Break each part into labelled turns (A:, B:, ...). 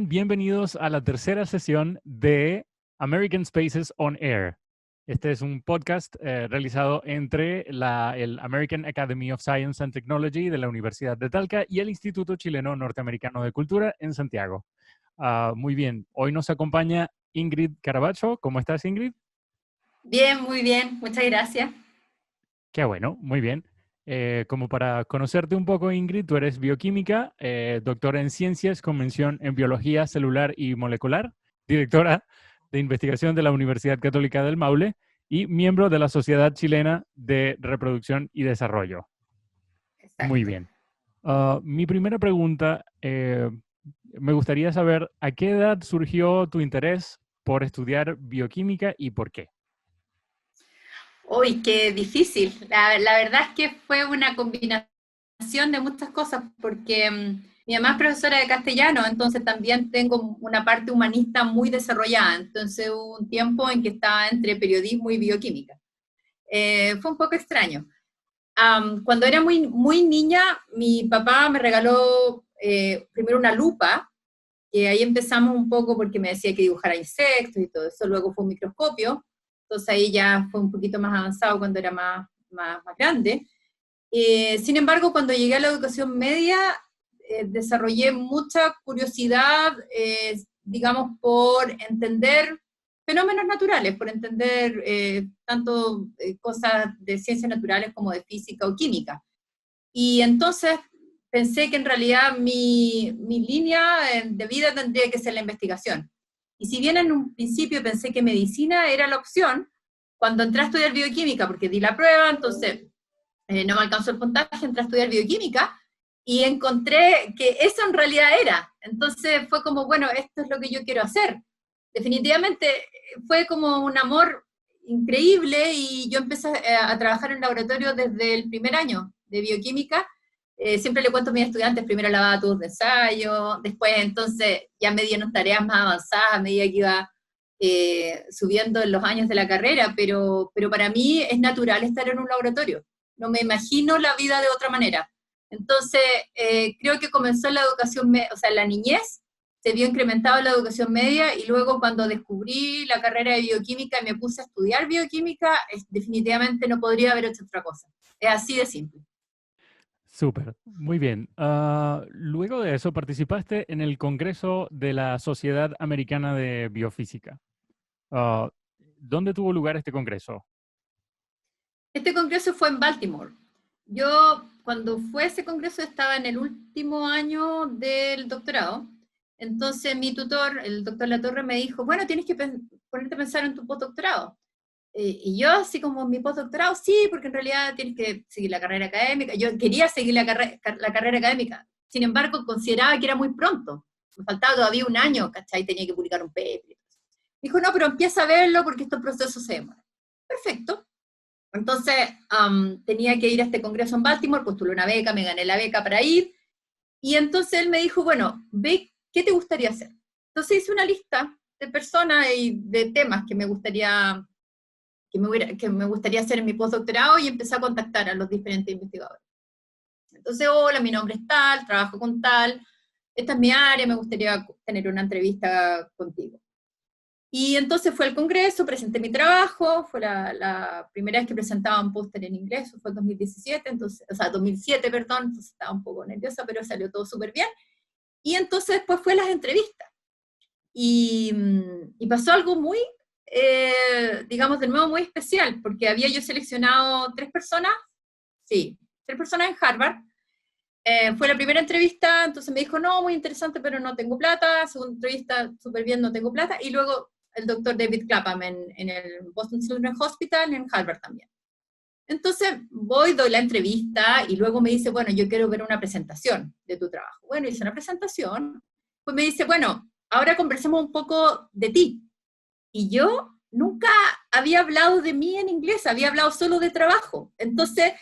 A: Sean bienvenidos a la tercera sesión de American Spaces on Air. Este es un podcast realizado entre el American Academy of Science and Technology de la Universidad de Talca y el Instituto Chileno Norteamericano de Cultura en Santiago. Muy bien, hoy nos acompaña Ingrid Carabacho. ¿Cómo estás, Ingrid?
B: Bien, muy bien, muchas gracias.
A: Qué bueno, muy bien. Como para conocerte un poco, Ingrid, tú eres bioquímica, doctora en ciencias con mención en biología celular y molecular, directora de investigación de la Universidad Católica del Maule y miembro de la Sociedad Chilena de Reproducción y Desarrollo. Muy
B: Exacto.
A: bien. Mi primera pregunta, me gustaría saber a qué edad surgió tu interés por estudiar bioquímica y por qué.
B: Uy, qué difícil. La verdad es que fue una combinación de muchas cosas, porque mi mamá es profesora de castellano, entonces también tengo una parte humanista muy desarrollada. Entonces hubo un tiempo en que estaba entre periodismo y bioquímica. Fue un poco extraño. Cuando era muy niña, mi papá me regaló primero una lupa, que ahí empezamos un poco porque me decía que dibujara insectos y todo eso, luego fue un microscopio, entonces ahí ya fue un poquito más avanzado cuando era más grande. Sin embargo, cuando llegué a la educación media, desarrollé mucha curiosidad, digamos, por entender fenómenos naturales, por entender tanto cosas de ciencias naturales como de física o química. Y entonces pensé que en realidad mi línea de vida tendría que ser la investigación. Y si bien en un principio pensé que medicina era la opción, cuando entré a estudiar bioquímica, porque di la prueba, entonces no me alcanzó el puntaje, entré a estudiar bioquímica y encontré que eso en realidad era. Entonces fue como, bueno, esto es lo que yo quiero hacer. Definitivamente fue como un amor increíble y yo empecé a trabajar en laboratorio desde el primer año de bioquímica. Siempre le cuento a mis estudiantes, primero lavaba tubos de ensayo, después entonces ya me dieron tareas más avanzadas a medida que iba subiendo en los años de la carrera, pero para mí es natural estar en un laboratorio. No me imagino la vida de otra manera. Entonces, creo que comenzó en la educación, o sea, en la niñez, se vio incrementado en la educación media y luego cuando descubrí la carrera de bioquímica y me puse a estudiar bioquímica, definitivamente no podría haber hecho otra cosa. Es así de simple.
A: Súper, muy bien. Luego de eso participaste en el Congreso de la Sociedad Americana de Biofísica. Ah, ¿Dónde tuvo lugar este congreso?
B: Este congreso fue en Baltimore. Yo, cuando fue ese congreso, estaba en el último año del doctorado. Entonces, mi tutor, el doctor Latorre, me dijo, bueno, tienes que ponerte a pensar en tu postdoctorado. Y yo, así como mi postdoctorado, sí, porque en realidad tienes que seguir la carrera académica. Yo quería seguir la carrera académica. Sin embargo, consideraba que era muy pronto. Me faltaba todavía un año, ¿cachai? Tenía que publicar un paper. Dijo, no, pero empieza a verlo porque estos procesos se demoran. Perfecto. Entonces, tenía que ir a este congreso en Baltimore, postulé una beca, me gané la beca para ir, y entonces él me dijo, bueno, ve, ¿qué te gustaría hacer? Entonces hice una lista de personas y de temas que me gustaría, que me gustaría hacer en mi postdoctorado y empecé a contactar a los diferentes investigadores. Entonces, hola, mi nombre es tal, trabajo con tal, esta es mi área, me gustaría tener una entrevista contigo. Y entonces fue al Congreso, presenté mi trabajo, fue la primera vez que presentaba un póster en inglés, fue en 2017, entonces, o sea, 2007, perdón, entonces estaba un poco nerviosa, pero salió todo súper bien. Y entonces después fue las entrevistas. Y pasó algo muy, digamos, de nuevo muy especial, porque había yo seleccionado tres personas en Harvard. Fue la primera entrevista, entonces me dijo, no, muy interesante, pero no tengo plata. Segunda entrevista, súper bien, no tengo plata. Y luego el doctor David Clapham en el Boston Children's Hospital, en Harvard también. Entonces voy, doy la entrevista y luego me dice, bueno, yo quiero ver una presentación de tu trabajo. Bueno, hice una presentación. Pues me dice, bueno, ahora conversemos un poco de ti. Y yo nunca había hablado de mí en inglés, había hablado solo de trabajo. Entonces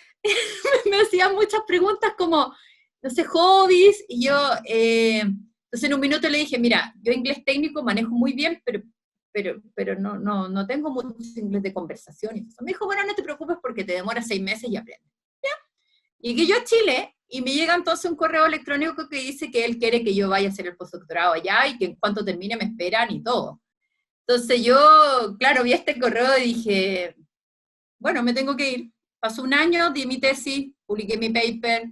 B: me hacían muchas preguntas como, no sé, hobbies, y yo, entonces en un minuto le dije, mira, yo inglés técnico manejo muy bien, pero no tengo mucho inglés de conversación. Y entonces me dijo, bueno, no te preocupes porque te demora 6 meses y aprendes. Llegué yo a Chile y me llega entonces un correo electrónico que dice que él quiere que yo vaya a hacer el postdoctorado allá y que en cuanto termine me esperan y todo. Entonces yo, claro, vi este correo y dije, bueno, me tengo que ir. Pasó un año, di mi tesis, publiqué mi paper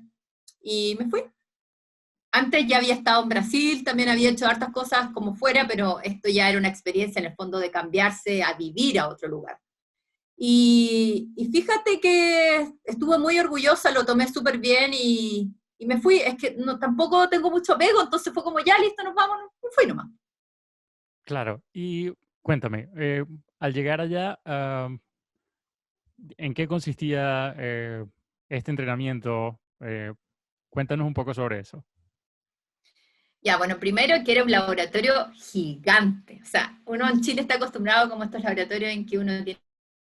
B: y me fui. Antes ya había estado en Brasil, también había hecho hartas cosas como fuera, pero esto ya era una experiencia en el fondo de cambiarse a vivir a otro lugar. Y fíjate que estuve muy orgullosa, lo tomé súper bien y me fui. Es que no, tampoco tengo mucho apego, entonces fue como, ya, listo, nos vamos, me fui nomás.
A: Claro, y cuéntame, al llegar allá, ¿en qué consistía este entrenamiento? Cuéntanos un poco sobre eso.
B: Ya, bueno, primero que era un laboratorio gigante. O sea, uno en Chile está acostumbrado como a estos laboratorios en que uno tiene,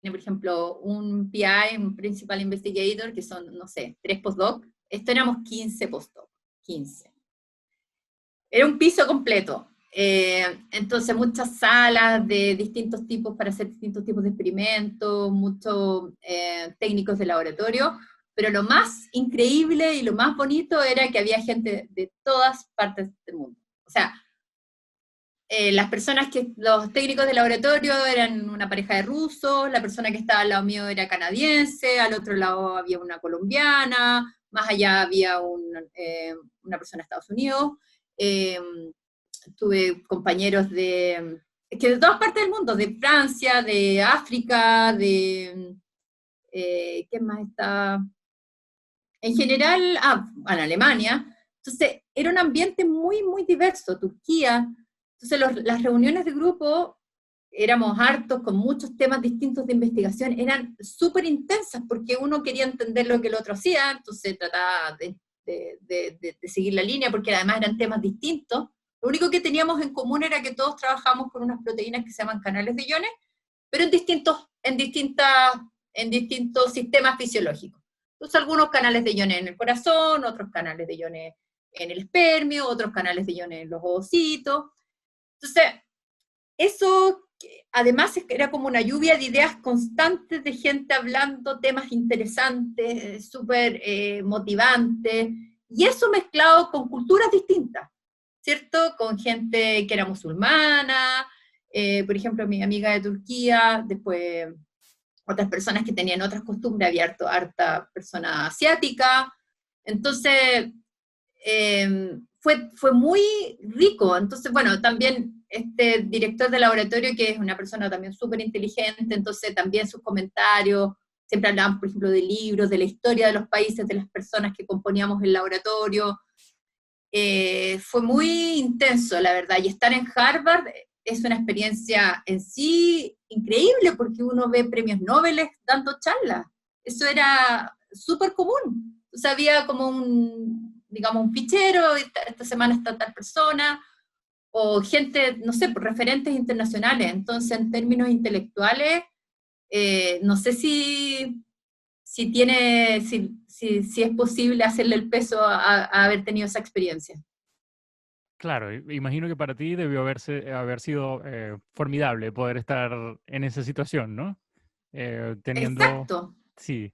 B: por ejemplo, un PI, un Principal Investigator, que son, no sé, 3 postdoc. Esto éramos 15 postdoc, 15. Era un piso completo. Entonces, muchas salas de distintos tipos para hacer distintos tipos de experimentos, muchos técnicos de laboratorio, pero lo más increíble y lo más bonito era que había gente de todas partes del mundo. O sea, los técnicos de laboratorio eran una pareja de rusos, la persona que estaba al lado mío era canadiense, al otro lado había una colombiana, más allá había una persona de Estados Unidos. Eh, Tuve compañeros que de todas partes del mundo, de Francia, de África, ¿qué más está? En general, en Alemania. Entonces, era un ambiente muy, muy diverso, Turquía. Entonces, las reuniones de grupo, éramos hartos, con muchos temas distintos de investigación, eran súper intensas, porque uno quería entender lo que el otro hacía, entonces trataba de seguir la línea, porque además eran temas distintos. Lo único que teníamos en común era que todos trabajamos con unas proteínas que se llaman canales de iones, pero en distintos sistemas fisiológicos. Entonces, algunos canales de iones en el corazón, otros canales de iones en el espermio, otros canales de iones en los ovocitos. Entonces, eso además era como una lluvia de ideas constantes de gente hablando temas interesantes, súper motivantes, y eso mezclado con culturas distintas, ¿cierto? Con gente que era musulmana, por ejemplo, mi amiga de Turquía, después otras personas que tenían otras costumbres, había harta persona asiática, entonces fue muy rico. Entonces, bueno, también este director de laboratorio, que es una persona también súper inteligente, entonces también sus comentarios, siempre hablaban, por ejemplo, de libros, de la historia de los países, de las personas que componíamos el laboratorio. Fue muy intenso, la verdad, y estar en Harvard es una experiencia en sí increíble, porque uno ve premios Nobel dando charlas. Eso era súper común. O sea, había como digamos, un fichero, esta semana está tal persona, o gente, no sé, referentes internacionales. Entonces, en términos intelectuales, no sé si es posible hacerle el peso a haber tenido esa experiencia.
A: Claro, imagino que para ti debió haber sido formidable poder estar en esa situación, ¿no? Teniendo,
B: Exacto.
A: sí,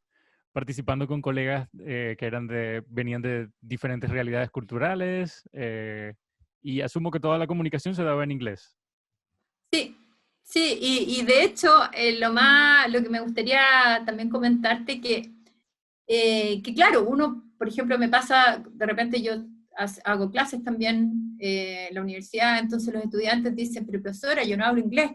A: participando con colegas venían de diferentes realidades culturales, y asumo que toda la comunicación se daba en inglés.
B: Sí, sí, y de hecho, lo que me gustaría también comentarte que claro, uno, por ejemplo, me pasa, de repente yo hago clases también en la universidad, entonces los estudiantes dicen, pero profesora, yo no hablo inglés.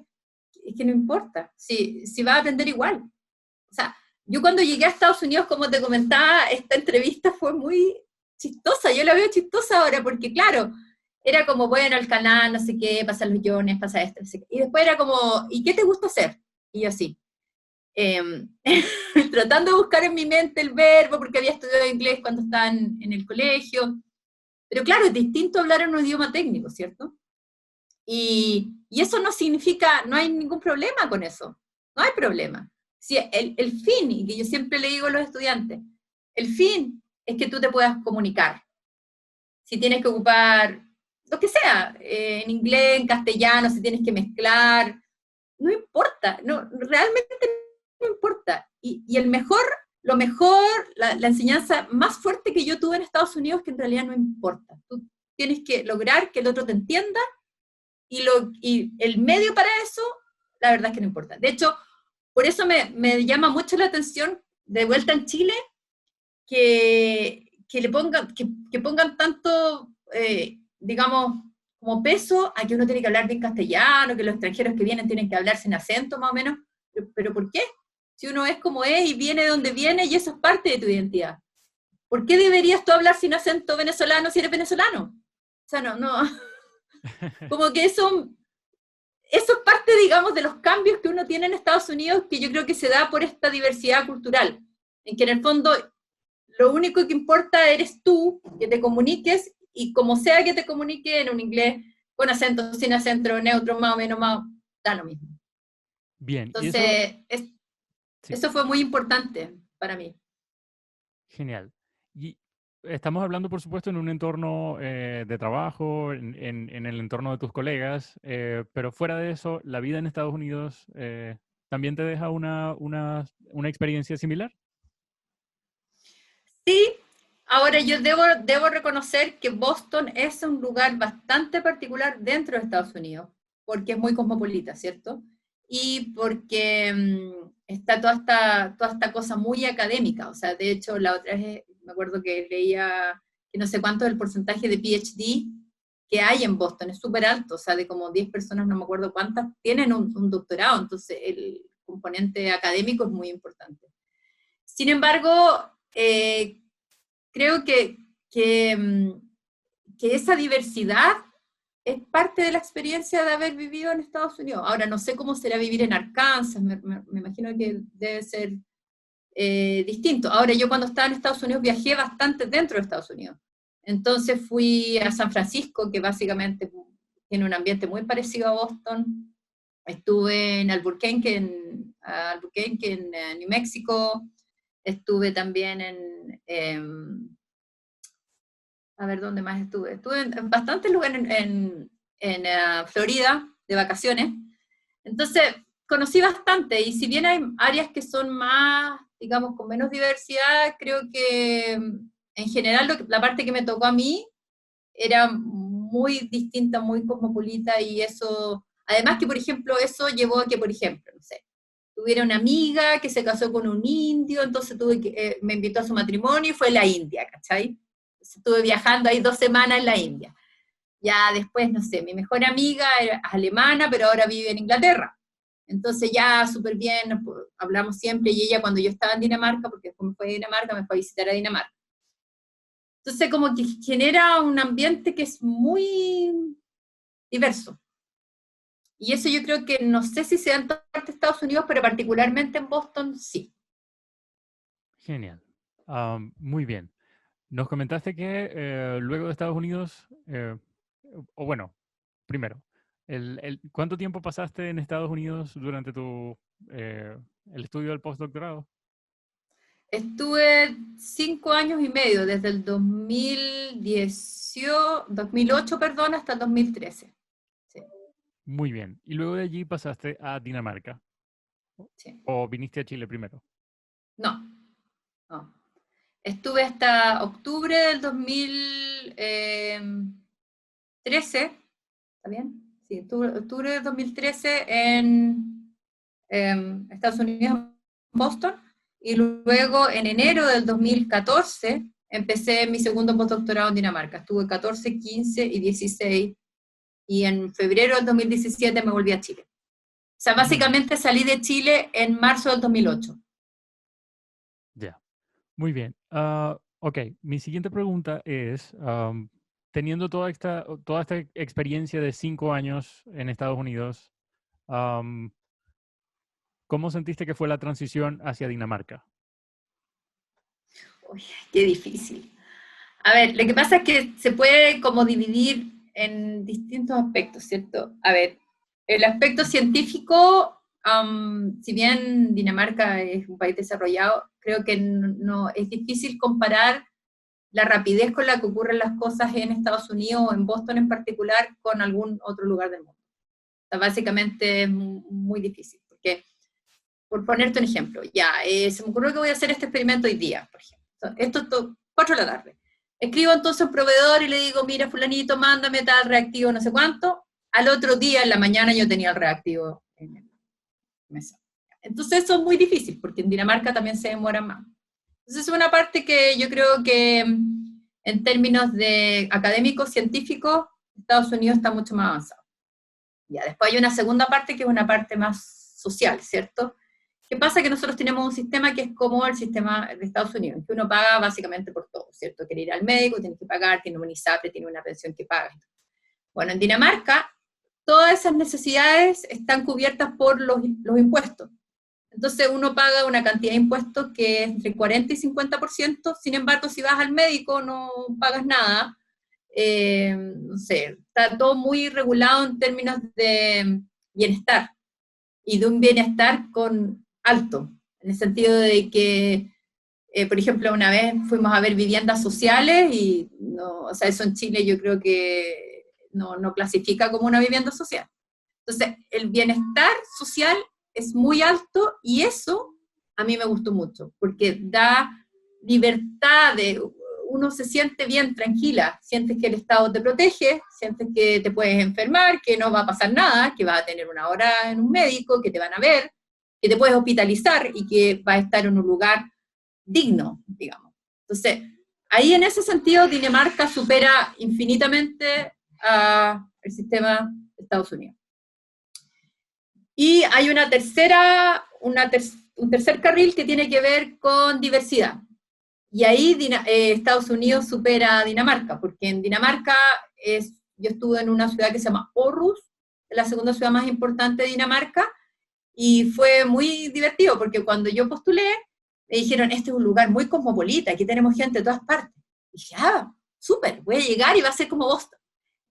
B: Es que no importa, si va a aprender igual. O sea, yo cuando llegué a Estados Unidos, como te comentaba, esta entrevista fue muy chistosa, yo la veo chistosa ahora, porque claro, era como, bueno, el canal, no sé qué, pasa los guiones, pasa esto, no sé qué. Y después era como, ¿y qué te gusta hacer? Y yo así, eh, tratando de buscar en mi mente el verbo, porque había estudiado inglés cuando estaba en el colegio, pero claro, es distinto hablar en un idioma técnico, ¿cierto? Y eso no significa, no hay ningún problema con eso, no hay problema. Si el fin, y que yo siempre le digo a los estudiantes, el fin es que tú te puedas comunicar. Si tienes que ocupar lo que sea, en inglés, en castellano, si tienes que mezclar, no importa, no, realmente no importa. Y el mejor lo mejor, la enseñanza más fuerte que yo tuve en Estados Unidos, que en realidad no importa. Tú tienes que lograr que el otro te entienda, y el medio para eso, la verdad es que no importa. De hecho, por eso me llama mucho la atención, de vuelta en Chile, que pongan tanto, digamos, como peso a que uno tiene que hablar bien castellano, que los extranjeros que vienen tienen que hablar sin acento, más o menos. ¿Pero por qué? Si uno es como es y viene de donde viene, y eso es parte de tu identidad. ¿Por qué deberías tú hablar sin acento venezolano si eres venezolano? O sea, no. Como que eso es parte, digamos, de los cambios que uno tiene en Estados Unidos, que yo creo que se da por esta diversidad cultural, en que en el fondo lo único que importa eres tú, que te comuniques, y como sea que te comunique, en un inglés con acento, sin acento, neutro, más o menos, da lo mismo.
A: Bien,
B: Entonces,
A: sí.
B: eso fue muy importante para mí.
A: Genial. Y estamos hablando, por supuesto, en un entorno de trabajo, en el entorno de tus colegas, pero fuera de eso, ¿la vida en Estados Unidos también te deja una experiencia similar?
B: Sí, ahora yo debo reconocer que Boston es un lugar bastante particular dentro de Estados Unidos, porque es muy cosmopolita, ¿cierto? Y porque está toda esta cosa muy académica. O sea, de hecho, la otra vez me acuerdo que leía que no sé cuánto es el porcentaje de PhD que hay en Boston, es súper alto. O sea, de como 10 personas, no me acuerdo cuántas, tienen un doctorado. Entonces, el componente académico es muy importante. Sin embargo, creo que esa diversidad es parte de la experiencia de haber vivido en Estados Unidos. Ahora, no sé cómo será vivir en Arkansas, me imagino que debe ser distinto. Ahora, yo cuando estaba en Estados Unidos viajé bastante dentro de Estados Unidos. Entonces fui a San Francisco, que básicamente tiene un ambiente muy parecido a Boston. Estuve en Albuquerque, en New México. Estuve también a ver, ¿dónde más estuve? Estuve en bastantes lugares en Florida, de vacaciones. Entonces, conocí bastante, y si bien hay áreas que son más, digamos, con menos diversidad, creo que en general la parte que me tocó a mí era muy distinta, muy cosmopolita, y eso, además que, por ejemplo, eso llevó a que, por ejemplo, no sé, tuviera una amiga que se casó con un indio, entonces me invitó a su matrimonio y fue a la India, ¿cachai? Estuve viajando ahí 2 semanas en la India. Ya después, no sé, mi mejor amiga era alemana, pero ahora vive en Inglaterra. Entonces ya súper bien, hablamos siempre, y ella cuando yo estaba en Dinamarca, porque después me fue a Dinamarca, me fue a visitar a Dinamarca. Entonces como que genera un ambiente que es muy diverso. Y eso yo creo que no sé si se da en toda parte de Estados Unidos, pero particularmente en Boston, sí.
A: Genial. Muy bien. Nos comentaste que luego de Estados Unidos, o bueno, primero, ¿cuánto tiempo pasaste en Estados Unidos durante eh, el estudio del postdoctorado?
B: Estuve 5 años y medio, desde el 2008, perdón, hasta el 2013. Sí,
A: Muy bien. Y luego de allí pasaste a Dinamarca.
B: sí.
A: ¿O viniste a Chile primero?
B: No, no. Estuve hasta octubre del 2013, ¿está bien? Sí, octubre del 2013 en Estados Unidos, Boston, y luego en enero del 2014 empecé mi segundo postdoctorado en Dinamarca. Estuve 14, 15 y 16, y en febrero del 2017 me volví a Chile. O sea,
A: Muy bien.
B: básicamente salí de Chile en marzo del 2008.
A: Ya. Muy bien. Ok, mi siguiente pregunta es, teniendo toda esta experiencia de 5 años en Estados Unidos, am, ¿cómo sentiste que fue la transición hacia Dinamarca?
B: Uy, qué difícil. A ver, lo que pasa es que se puede como dividir en distintos aspectos, ¿cierto? A ver, el aspecto científico, si bien Dinamarca es un país desarrollado, creo que no es difícil comparar la rapidez con la que ocurren las cosas en Estados Unidos o en Boston en particular con algún otro lugar del mundo. O sea, básicamente es muy difícil, porque por ponerte un ejemplo, ya, se me ocurrió que voy a hacer este experimento hoy día, por ejemplo. Esto es 4 de la tarde. Escribo entonces a un proveedor y le digo, mira, fulanito, mándame tal reactivo, no sé cuánto. Al otro día, en la mañana, yo tenía el reactivo en el mesa. Entonces eso es muy difícil, porque en Dinamarca también se demora más. Entonces es una parte que yo creo que en términos de académicos, científicos, Estados Unidos está mucho más avanzado. Ya, después hay una segunda parte que es una parte más social, ¿cierto? ¿Qué pasa? Que nosotros tenemos un sistema que es como el sistema de Estados Unidos, que uno paga básicamente por todo, ¿cierto? Quiere ir al médico, tiene que pagar, tiene un ISAPRE, tiene una pensión que paga. Bueno, en Dinamarca, todas esas necesidades están cubiertas por los impuestos. Entonces uno paga una cantidad de impuestos que es entre 40 y 50%, sin embargo, si vas al médico no pagas nada. No sé, está todo muy regulado en términos de bienestar, y de un bienestar con alto, en el sentido de que, por ejemplo, una vez fuimos a ver viviendas sociales y, no, o sea, eso en Chile yo creo que no clasifica como una vivienda social. Entonces, el bienestar social es muy alto y eso a mí me gustó mucho, porque da libertad, uno se siente bien tranquila, sientes que el Estado te protege, sientes que te puedes enfermar, que no va a pasar nada, que vas a tener una hora en un médico, que te van a ver, que te puedes hospitalizar y que vas a estar en un lugar digno, digamos. Entonces, ahí en ese sentido Dinamarca supera infinitamente al sistema de Estados Unidos. Y hay una un tercer carril que tiene que ver con diversidad. Y ahí Estados Unidos supera a Dinamarca, porque en Dinamarca yo estuve en una ciudad que se llama Aarhus, la segunda ciudad más importante de Dinamarca, y fue muy divertido, porque cuando yo postulé, me dijeron, este es un lugar muy cosmopolita, aquí tenemos gente de todas partes. Y dije, súper, voy a llegar y va a ser como Boston.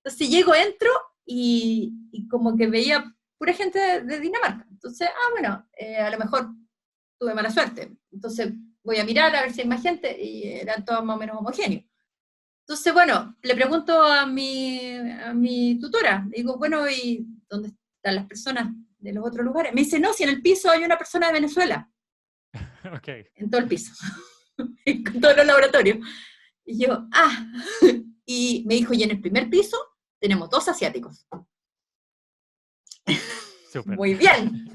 B: Entonces llego, entro, y como que veía pura gente de Dinamarca. Entonces, bueno, a lo mejor tuve mala suerte. Entonces voy a mirar a ver si hay más gente, y eran todos más o menos homogéneos. Entonces, bueno, le pregunto a mi tutora, digo, bueno, ¿y dónde están las personas de los otros lugares? Me dice, no, si en el piso hay una persona de Venezuela.
A: Okay.
B: En todo el piso, con todos los laboratorios. Y yo, y me dijo, y en el primer piso tenemos 2 asiáticos.
A: Super.
B: Muy bien.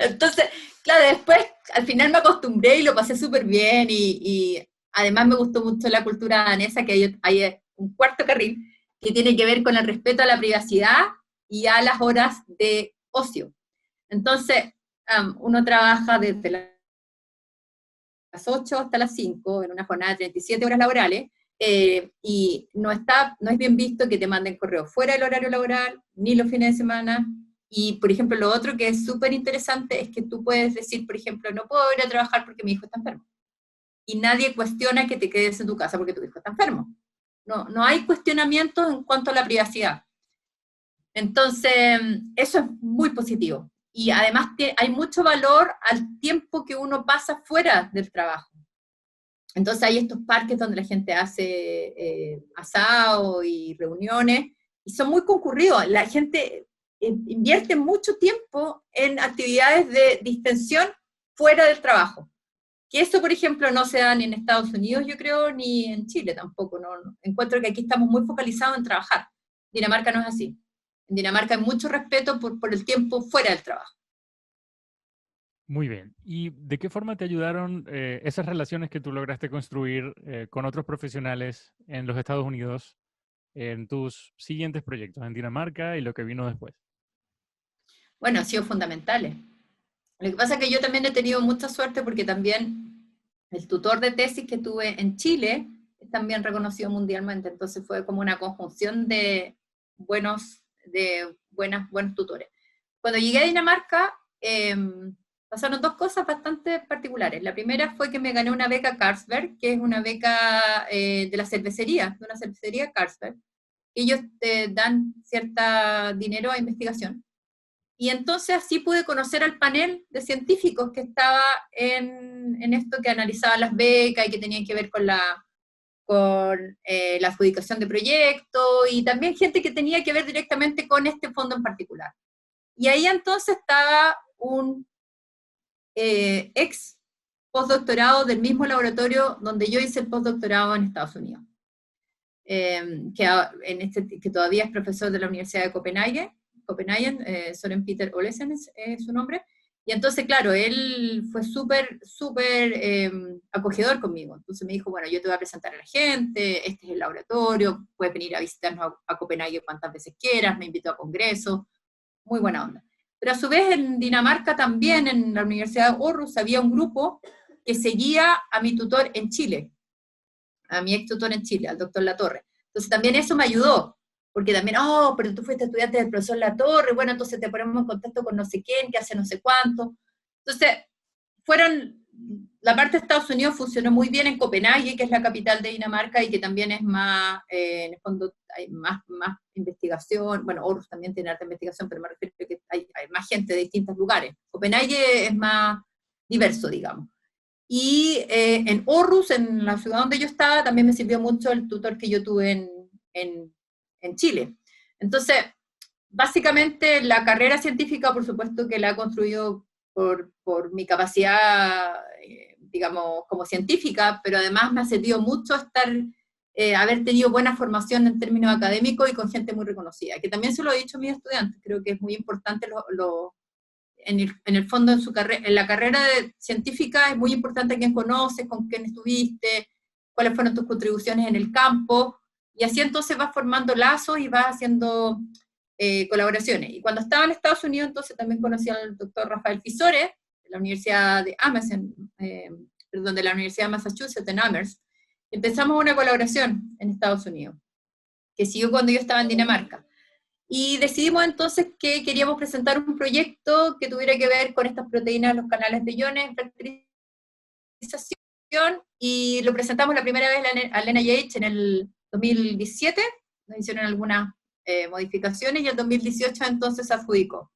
B: Entonces, claro, después al final me acostumbré y lo pasé súper bien, y además me gustó mucho la cultura danesa, que hay un cuarto carril que tiene que ver con el respeto a la privacidad y a las horas de ocio. Entonces, uno trabaja desde las 8 hasta las 5 en una jornada de 37 horas laborales, y no es bien visto que te manden correo fuera del horario laboral, ni los fines de semana. Y, por ejemplo, lo otro que es súper interesante es que tú puedes decir, por ejemplo, no puedo ir a trabajar porque mi hijo está enfermo. Y nadie cuestiona que te quedes en tu casa porque tu hijo está enfermo. No hay cuestionamientos en cuanto a la privacidad. Entonces, eso es muy positivo. Y además hay mucho valor al tiempo que uno pasa fuera del trabajo. Entonces hay estos parques donde la gente hace asado y reuniones, y son muy concurridos. La gente invierte mucho tiempo en actividades de distensión fuera del trabajo. Que eso, por ejemplo, no se da ni en Estados Unidos, yo creo, ni en Chile tampoco. No. Encuentro que aquí estamos muy focalizados en trabajar. Dinamarca no es así. En Dinamarca hay mucho respeto por el tiempo fuera del trabajo.
A: Muy bien. ¿Y de qué forma te ayudaron esas relaciones que tú lograste construir con otros profesionales en los Estados Unidos en tus siguientes proyectos en Dinamarca y lo que vino después?
B: Bueno, han sido fundamentales. Lo que pasa es que yo también he tenido mucha suerte, porque también el tutor de tesis que tuve en Chile es también reconocido mundialmente, entonces fue como una conjunción de buenos tutores. Cuando llegué a Dinamarca, pasaron 2 cosas bastante particulares. La primera fue que me gané una beca Carlsberg, que es una beca de una cervecería Carlsberg. Ellos te dan cierto dinero a investigación. Y entonces así pude conocer al panel de científicos que estaba en esto, que analizaba las becas y que tenían que ver con la adjudicación de proyectos, y también gente que tenía que ver directamente con este fondo en particular. Y ahí entonces estaba un ex postdoctorado del mismo laboratorio donde yo hice el postdoctorado en Estados Unidos, que todavía es profesor de la Universidad de Copenhague, Søren Peter Olesen es su nombre. Y entonces, claro, él fue súper acogedor conmigo. Entonces me dijo, bueno, yo te voy a presentar a la gente, este es el laboratorio, puedes venir a visitarnos a Copenhague cuantas veces quieras, me invitó a congresos, muy buena onda. Pero a su vez en Dinamarca también, en la Universidad de Aarhus, había un grupo que seguía a mi tutor en Chile, a mi ex tutor en Chile, al doctor Latorre. Entonces también eso me ayudó, porque también, pero tú fuiste estudiante del profesor Latorre, bueno, entonces te ponemos en contacto con no sé quién, que hace no sé cuánto. Entonces, la parte de Estados Unidos funcionó muy bien en Copenhague, que es la capital de Dinamarca, y que también es más, en el fondo, hay más investigación, bueno, Aarhus también tiene alta investigación, pero me refiero a que hay más gente de distintos lugares. Copenhague es más diverso, digamos. Y en Aarhus, en la ciudad donde yo estaba, también me sirvió mucho el tutor que yo tuve en Chile. Entonces, básicamente la carrera científica, por supuesto que la he construido por mi capacidad, digamos, como científica, pero además me ha servido mucho haber tenido buena formación en términos académicos y con gente muy reconocida, que también se lo he dicho a mis estudiantes, creo que es muy importante en el fondo en la carrera científica es muy importante quién conoces, con quién estuviste, cuáles fueron tus contribuciones en el campo, y así entonces vas formando lazos y vas haciendo colaboraciones. Y cuando estaba en Estados Unidos, entonces también conocí al doctor Rafael Fisore, de la Universidad de de la Universidad de Massachusetts, en Amherst. Empezamos una colaboración en Estados Unidos, que siguió cuando yo estaba en Dinamarca. Y decidimos entonces que queríamos presentar un proyecto que tuviera que ver con estas proteínas, los canales de iones, fractalización, y lo presentamos la primera vez al NIH en el 2017, nos hicieron algunas modificaciones, y el 2018 entonces se adjudicó.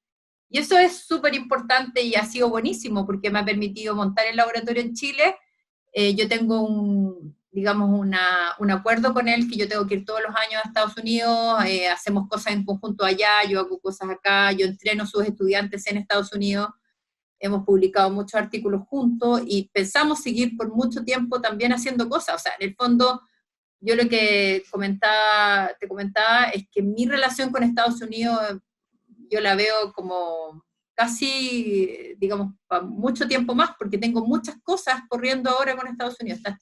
B: Y eso es súper importante y ha sido buenísimo porque me ha permitido montar el laboratorio en Chile. Yo tengo un acuerdo con él que yo tengo que ir todos los años a Estados Unidos, hacemos cosas en conjunto allá, yo hago cosas acá, yo entreno a sus estudiantes en Estados Unidos, hemos publicado muchos artículos juntos y pensamos seguir por mucho tiempo también haciendo cosas. O sea, en el fondo, yo lo que te comentaba es que mi relación con Estados Unidos yo la veo como casi, digamos, para mucho tiempo más, porque tengo muchas cosas corriendo ahora con Estados Unidos. Está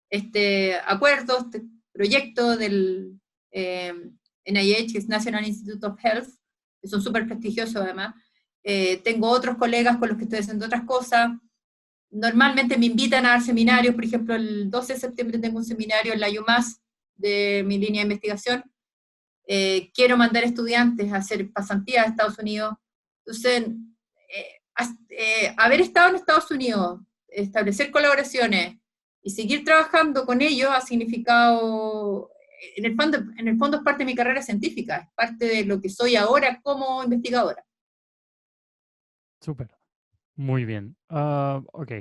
B: este acuerdo, este proyecto del NIH, que es National Institute of Health, que son súper prestigiosos además. Tengo otros colegas con los que estoy haciendo otras cosas. Normalmente me invitan a dar seminarios, por ejemplo, el 12 de septiembre tengo un seminario en la UMass de mi línea de investigación. Quiero mandar estudiantes a hacer pasantías a Estados Unidos. Entonces, haber estado en Estados Unidos, establecer colaboraciones y seguir trabajando con ellos ha significado, en el fondo es parte de mi carrera científica, es parte de lo que soy ahora como investigadora.
A: Súper, muy bien. Ok,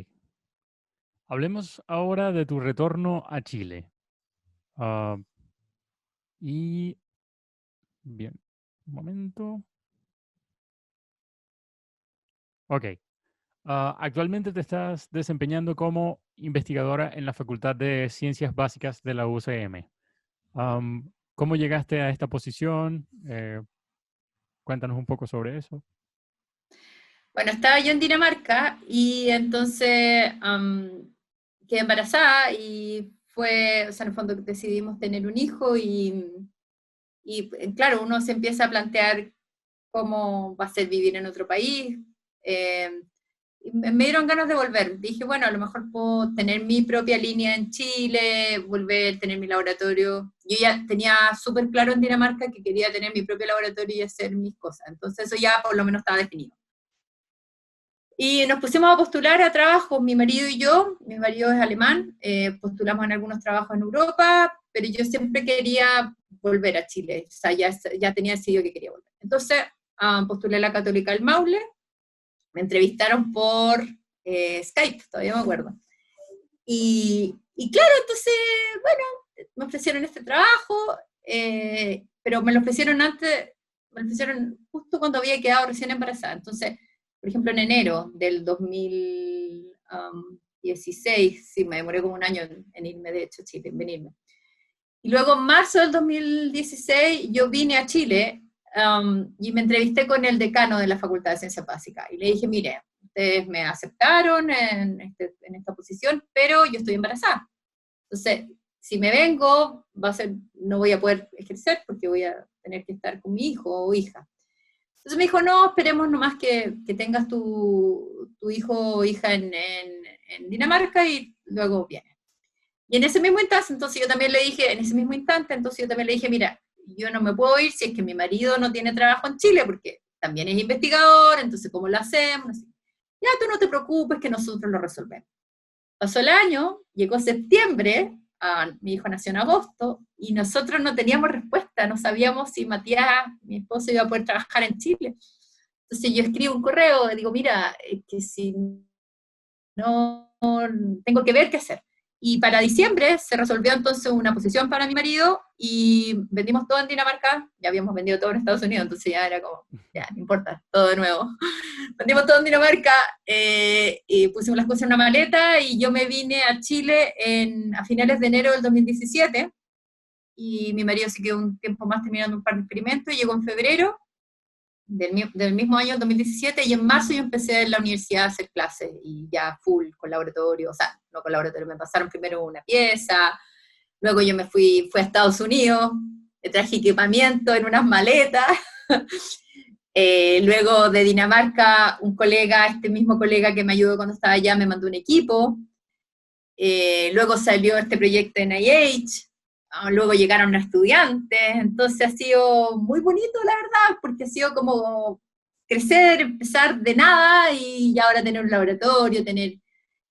A: hablemos ahora de tu retorno a Chile. Y bien, un momento. Ok. Actualmente te estás desempeñando como investigadora en la Facultad de Ciencias Básicas de la UCM. ¿Cómo llegaste a esta posición? Cuéntanos un poco sobre eso.
B: Bueno, estaba yo en Dinamarca y entonces quedé embarazada y o sea, en el fondo decidimos tener un hijo y claro, uno se empieza a plantear cómo va a ser vivir en otro país. Y me dieron ganas de volver. Dije, bueno, a lo mejor puedo tener mi propia línea en Chile, volver, tener mi laboratorio. Yo ya tenía súper claro en Dinamarca que quería tener mi propio laboratorio y hacer mis cosas. Entonces eso ya por lo menos estaba definido. Y nos pusimos a postular a trabajos, mi marido y yo. Mi marido es alemán, postulamos en algunos trabajos en Europa, pero yo siempre quería volver a Chile. O sea, ya tenía decidido que quería volver. Entonces postulé a la Católica del Maule. Me entrevistaron por Skype, todavía me acuerdo. Y claro, entonces, bueno, me ofrecieron este trabajo, pero me lo ofrecieron justo cuando había quedado recién embarazada. Entonces, por ejemplo, en enero del 2016, sí, me demoré como un año en irme, de hecho, a Chile, en venirme. Y luego en marzo del 2016 yo vine a Chile y me entrevisté con el decano de la Facultad de Ciencias Básicas. Y le dije, mire, ustedes me aceptaron en esta posición, pero yo estoy embarazada. Entonces, si me vengo, no voy a poder ejercer porque voy a tener que estar con mi hijo o hija. Entonces me dijo, no, esperemos nomás que tengas tu hijo o hija en Dinamarca y luego vienes. Y en ese mismo instante, entonces yo también le dije, mira, yo no me puedo ir si es que mi marido no tiene trabajo en Chile, porque también es investigador, entonces ¿cómo lo hacemos? Así, ya tú no te preocupes que nosotros lo resolvemos. Pasó el año, llegó septiembre, mi hijo nació en agosto, y nosotros no teníamos respuesta, no sabíamos si Matías, mi esposo, iba a poder trabajar en Chile. Entonces yo escribo un correo, digo, mira, que si no, tengo que ver qué hacer. Y para diciembre se resolvió entonces una posición para mi marido y vendimos todo en Dinamarca, ya habíamos vendido todo en Estados Unidos, entonces ya era como, ya, no importa, todo de nuevo. Vendimos todo en Dinamarca, y pusimos las cosas en una maleta y yo me vine a Chile a finales de enero del 2017 y mi marido se quedó un tiempo más terminando un par de experimentos y llegó en febrero del mismo año, el 2017, y en marzo yo empecé en la universidad a hacer clases, y ya full, con laboratorio, o sea, no con laboratorio, me pasaron primero una pieza, luego yo fui a Estados Unidos, traje equipamiento en unas maletas, luego de Dinamarca, este mismo colega que me ayudó cuando estaba allá, me mandó un equipo, luego salió este proyecto en NIH, luego llegaron estudiantes, entonces ha sido muy bonito, la verdad, porque ha sido como crecer, empezar de nada y ahora tener un laboratorio, tener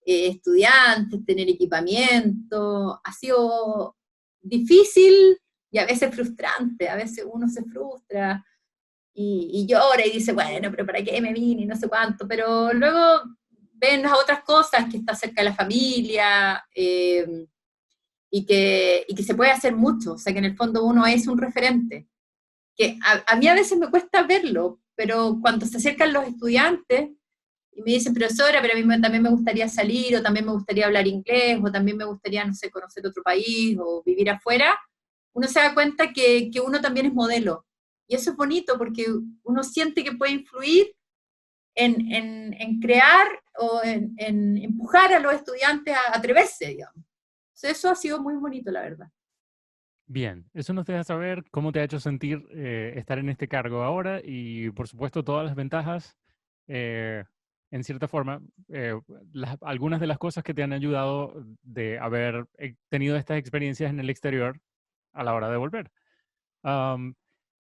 B: estudiantes, tener equipamiento, ha sido difícil y a veces frustrante, a veces uno se frustra y llora y dice, bueno, pero ¿para qué me vine? Y no sé cuánto, pero luego ven las otras cosas, que está cerca de la familia, y que se puede hacer mucho, o sea que en el fondo uno es un referente, que a mí a veces me cuesta verlo, pero cuando se acercan los estudiantes y me dicen, profesora, pero a mí también me gustaría salir, o también me gustaría hablar inglés, o también me gustaría, no sé, conocer otro país, o vivir afuera, uno se da cuenta que uno también es modelo. Y eso es bonito, porque uno siente que puede influir en crear o en empujar a los estudiantes a atreverse, digamos. Eso ha sido muy bonito, la verdad.
A: Bien, eso nos deja saber cómo te ha hecho sentir estar en este cargo ahora y, por supuesto, todas las ventajas, eh, en cierta forma, algunas de las cosas que te han ayudado de haber tenido estas experiencias en el exterior a la hora de volver. Am,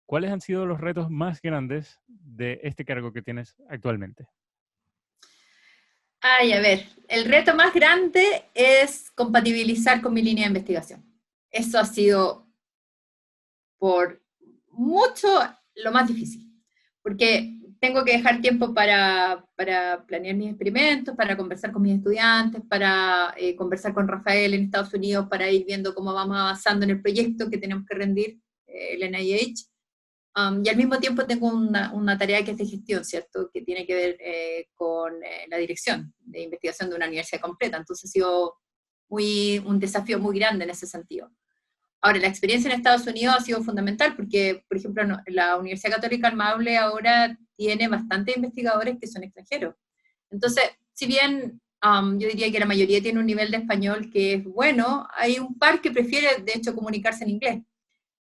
A: ¿Cuáles han sido los retos más grandes de este cargo que tienes actualmente?
B: Ay, a ver, el reto más grande es compatibilizar con mi línea de investigación. Eso ha sido por mucho lo más difícil, porque tengo que dejar tiempo para planear mis experimentos, para conversar con mis estudiantes, para conversar con Rafael en Estados Unidos, para ir viendo cómo vamos avanzando en el proyecto que tenemos que rendir, el NIH. Y al mismo tiempo tengo una tarea que es de gestión, ¿cierto? Que tiene que ver con la dirección de investigación de una universidad completa. Entonces ha sido un desafío muy grande en ese sentido. Ahora, la experiencia en Estados Unidos ha sido fundamental porque, por ejemplo, la Universidad Católica del Maule ahora tiene bastantes investigadores que son extranjeros. Entonces, si bien yo diría que la mayoría tiene un nivel de español que es bueno, hay un par que prefiere, de hecho, comunicarse en inglés.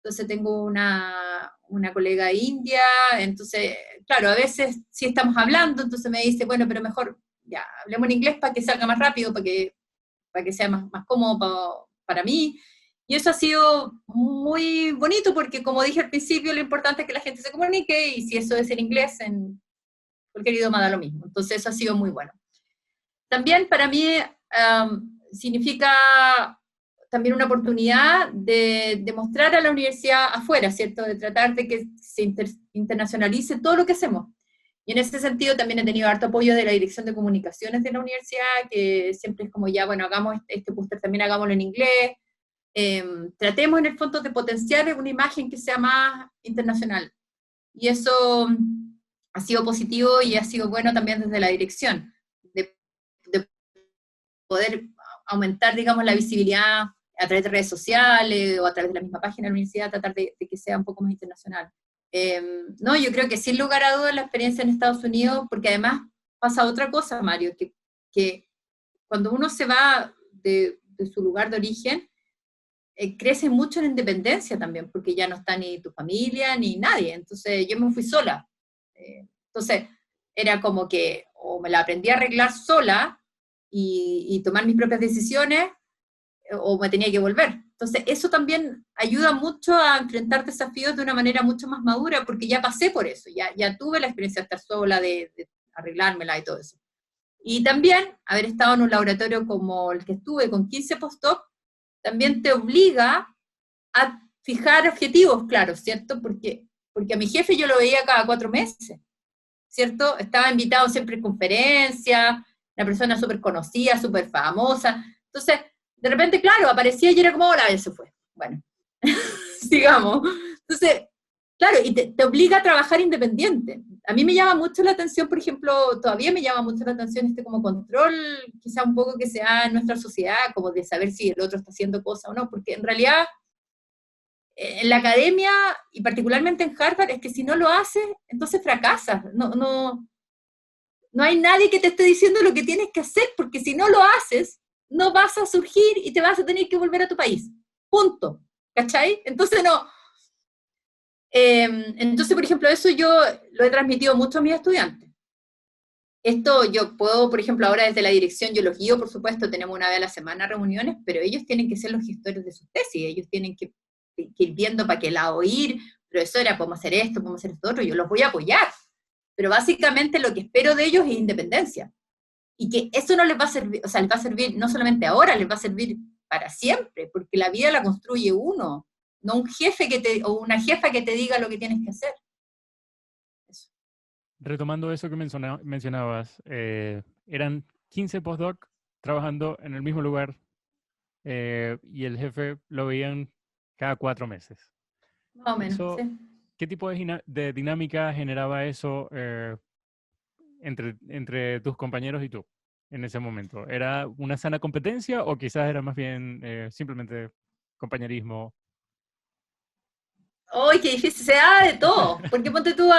B: Entonces tengo una colega india, entonces, claro, a veces sí estamos hablando, entonces me dice, bueno, pero mejor ya, hablemos en inglés para que salga más rápido, para que sea más cómodo para mí. Y eso ha sido muy bonito porque, como dije al principio, lo importante es que la gente se comunique y si eso es en inglés, en cualquier idioma da lo mismo. Entonces eso ha sido muy bueno. También para mí significa también una oportunidad de mostrar a la universidad afuera, ¿cierto? De tratar de que se internacionalice todo lo que hacemos. Y en ese sentido también he tenido harto apoyo de la Dirección de Comunicaciones de la universidad, que siempre es como ya, bueno, hagamos este póster, también hagámoslo en inglés. Tratemos en el fondo de potenciar una imagen que sea más internacional. Y eso ha sido positivo y ha sido bueno también desde la dirección, de poder aumentar, digamos, la visibilidad a través de redes sociales o a través de la misma página de la universidad, tratar de que sea un poco más internacional. No, yo creo que sin lugar a dudas la experiencia en Estados Unidos, porque además pasa otra cosa, Mario, que cuando uno se va de su lugar de origen, crece mucho en independencia también, porque ya no está ni tu familia ni nadie. Entonces yo me fui sola. Entonces era como que o me la aprendí a arreglar sola y tomar mis propias decisiones, o me tenía que volver. Entonces eso también ayuda mucho a enfrentar desafíos de una manera mucho más madura, porque ya pasé por eso, ya tuve la experiencia de estar sola, de arreglármela y todo eso. Y también haber estado en un laboratorio como el que estuve, con 15 postdocs, también te obliga a fijar objetivos claros, ¿cierto? Porque a mi jefe yo lo veía cada 4 meses, ¿cierto? Estaba invitado siempre en conferencias, una persona súper conocida, súper famosa. Entonces, de repente, claro, aparecía y era como, hola, él se fue. Bueno, sigamos. Entonces, claro, y te obliga a trabajar independiente. A mí me llama mucho la atención, por ejemplo, todavía me llama mucho la atención este como control, quizá un poco que se da en nuestra sociedad, como de saber si el otro está haciendo cosas o no, porque en realidad en la academia, y particularmente en Harvard, es que si no lo haces, entonces fracasas. No hay nadie que te esté diciendo lo que tienes que hacer, porque si no lo haces, no vas a surgir y te vas a tener que volver a tu país. Punto. ¿Cachai? Entonces no. Entonces, por ejemplo, eso yo lo he transmitido mucho a mis estudiantes. Esto yo puedo, por ejemplo, ahora desde la dirección, yo los guío, por supuesto, tenemos una vez a la semana reuniones, pero ellos tienen que ser los gestores de sus tesis, ellos tienen que ir viendo para qué lado ir, profesora, podemos hacer esto, podemos hacer esto otro, yo los voy a apoyar, pero básicamente lo que espero de ellos es independencia, y que eso no les va a servir, o sea, les va a servir no solamente ahora, les va a servir para siempre, porque la vida la construye uno, no un jefe o una jefa que te diga lo que tienes que hacer. Eso.
A: Retomando eso que mencionabas, eran 15 postdoc trabajando en el mismo lugar y el jefe lo veían cada 4 meses.
B: Más o menos,
A: Eso,
B: sí.
A: ¿qué tipo de dinámica generaba eso entre tus compañeros y tú en ese momento? ¿Era una sana competencia o quizás era más bien simplemente compañerismo?
B: ¡Ay, qué difícil! Se da de todo, porque ponte tú,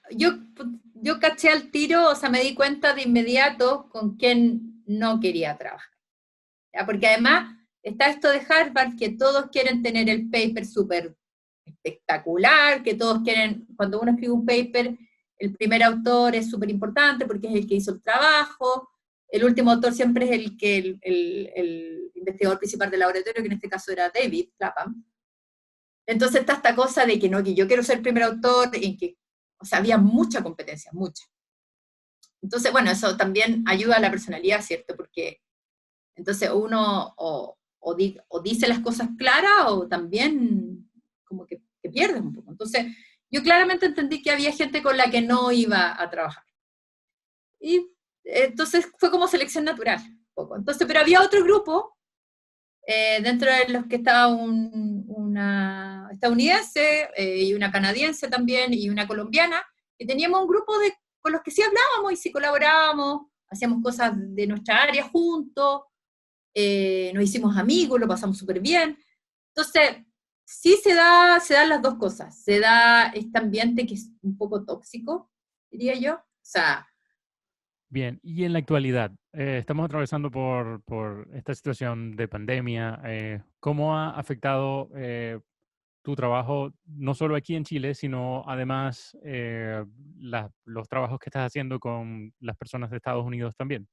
B: yo caché al tiro, o sea, me di cuenta de inmediato con quién no quería trabajar. ¿Ya? Porque además está esto de Harvard, que todos quieren tener el paper súper espectacular, que todos quieren, cuando uno escribe un paper, el primer autor es súper importante porque es el que hizo el trabajo, el último autor siempre es el investigador principal del laboratorio, que en este caso era David Clapham. Entonces está esta cosa de que no, que yo quiero ser el primer autor, en que, o sea, había mucha competencia, mucha. Entonces, bueno, eso también ayuda a la personalidad, ¿cierto? Porque entonces uno o dice las cosas claras o también como que pierdes un poco. Entonces, yo claramente entendí que había gente con la que no iba a trabajar. Y entonces fue como selección natural, un poco. Entonces, pero había otro grupo, dentro de los que estaba una estadounidense y una canadiense también y una colombiana, que teníamos un grupo con los que sí hablábamos y sí colaborábamos, hacíamos cosas de nuestra área juntos, nos hicimos amigos, lo pasamos súper bien. Entonces, sí se dan las dos cosas. Se da este ambiente que es un poco tóxico, diría yo. O sea,
A: Bien, y en la actualidad, estamos atravesando por esta situación de pandemia. ¿Cómo ha afectado tu trabajo, no solo aquí en Chile, sino además los trabajos que estás haciendo con las personas de Estados Unidos también?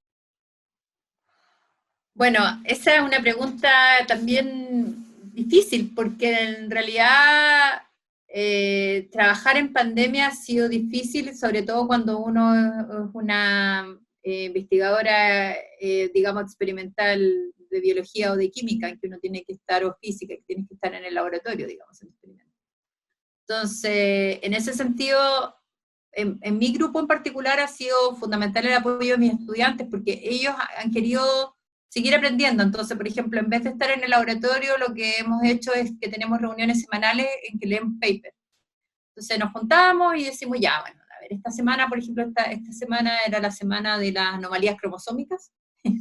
B: bueno, esa es una pregunta también difícil, porque en realidad trabajar en pandemia ha sido difícil, sobre todo cuando uno es una investigadora, digamos, experimental de biología o de química, en que uno tiene que estar, o física, que tiene que estar en el laboratorio, digamos, en el experimento. Entonces, en ese sentido, en mi grupo en particular ha sido fundamental el apoyo de mis estudiantes, porque ellos han querido seguir aprendiendo. Entonces, por ejemplo, en vez de estar en el laboratorio, lo que hemos hecho es que tenemos reuniones semanales en que leen paper. Entonces nos juntamos y decimos, ya, bueno, a esta semana, por ejemplo, esta semana era la semana de las anomalías cromosómicas,